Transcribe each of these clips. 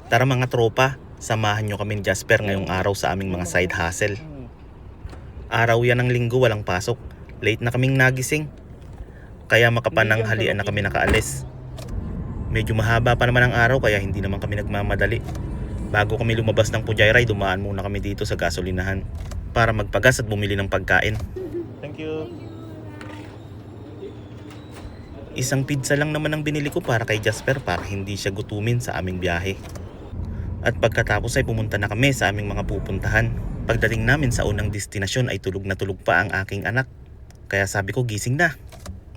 Tara mga tropa, samahan nyo kami ni Jasper ngayong araw sa aming mga side hustle. Araw yan ng linggo, walang pasok. Late na kaming nagising, kaya makapananghalian na kami nakaalis. Medyo mahaba pa naman ang araw kaya hindi naman kami nagmamadali. Bago kami lumabas ng Pujayride, dumaan muna kami dito sa gasolinahan para magpagas at bumili ng pagkain. Thank you. Isang pizza lang naman ang binili ko para kay Jasper para hindi siya gutumin sa aming biyahe. At pagkatapos ay pumunta na kami sa aming mga pupuntahan. Pagdating namin sa unang destinasyon ay tulog na tulog pa ang aking anak. Kaya sabi ko, gising na,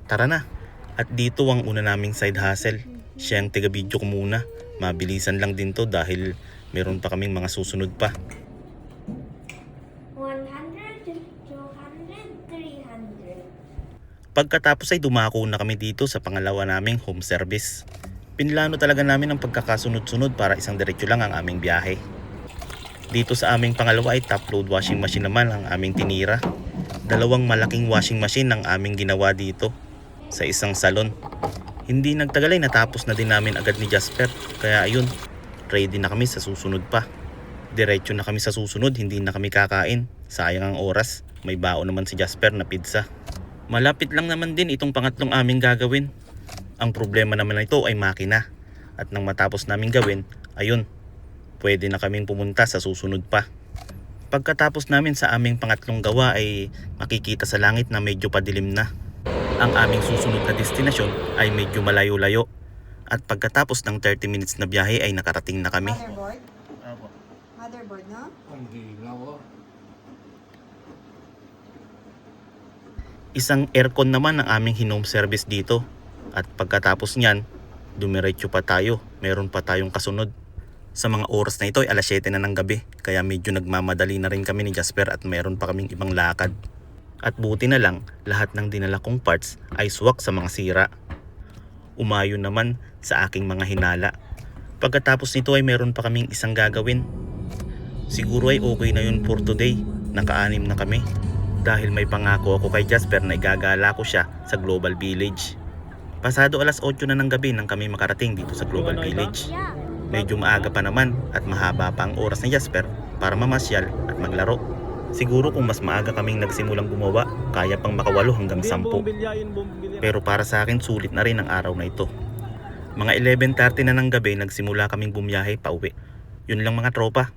tara na. At dito ang una naming side hustle. Siya ang taga-video ko muna. Mabilisan lang din to dahil meron pa kaming mga susunod pa. 100, 200, 300. Pagkatapos ay dumako na kami dito sa pangalawa naming home service. Pinlano talaga namin ang pagkakasunod-sunod para isang diretso lang ang aming biyahe. Dito sa aming pangalawa ay top load washing machine naman ang aming tinira. Dalawang malaking washing machine ang aming ginawa dito sa isang salon. Hindi nagtagal ay natapos na din namin agad ni Jasper. Kaya ayun, ready na kami sa susunod pa. Diretso na kami sa susunod, hindi na kami kakain. Sayang ang oras, may baon naman si Jasper na pizza. Malapit lang naman din itong pangatlong aming gagawin. Ang problema naman ito ay makina. At nang matapos namin gawin, ayun, pwede na kaming pumunta sa susunod pa. Pagkatapos namin sa aming pangatlong gawa ay makikita sa langit na medyo padilim na. Ang aming susunod na destinasyon ay medyo malayo-layo. At pagkatapos ng 30 minutes na biyahe ay nakarating na kami. Motherboard? Motherboard, no? Isang aircon naman ang aming hinome service dito. At pagkatapos niyan, dumiretso pa tayo. Meron pa tayong kasunod. Sa mga oras na ito ay alas 7 na ng gabi. Kaya medyo nagmamadali na rin kami ni Jasper at meron pa kaming ibang lakad. At buti na lang, lahat ng dinala kong parts ay swak sa mga sira. Umayo naman sa aking mga hinala. Pagkatapos nito ay meron pa kaming isang gagawin. Siguro ay okay na yun for today. Naka-anim na kami. Dahil may pangako ako kay Jasper na igagala ko siya sa Global Village. Pasado alas 8 na ng gabi nang kami makarating dito sa Global Village. Medyo maaga pa naman at mahaba pa ang oras ni Jasper para mamasyal at maglaro. Siguro kung mas maaga kaming nagsimulang gumawa, kaya pang makawalo hanggang 10. Pero para sa akin sulit na rin ang araw na ito. Mga 11:30 na ng gabi nagsimula kaming bumiyahe pa uwi. Yun lang mga tropa.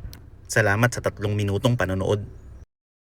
Salamat sa 3 minutong panonood.